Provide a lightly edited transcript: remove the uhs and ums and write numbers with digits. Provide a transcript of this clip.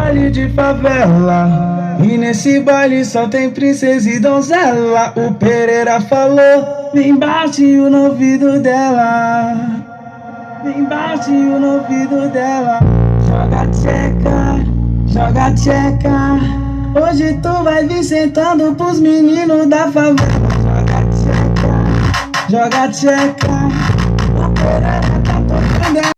baile de favela, e nesse baile só tem princesa e donzela. O Pereira falou, vem baixinho no ouvido dela, vem baixinho no ouvido dela. Joga tcheca, joga tcheca, hoje tu vai vir sentando pros meninos da favela. Joga tcheca, joga tcheca, o Pereira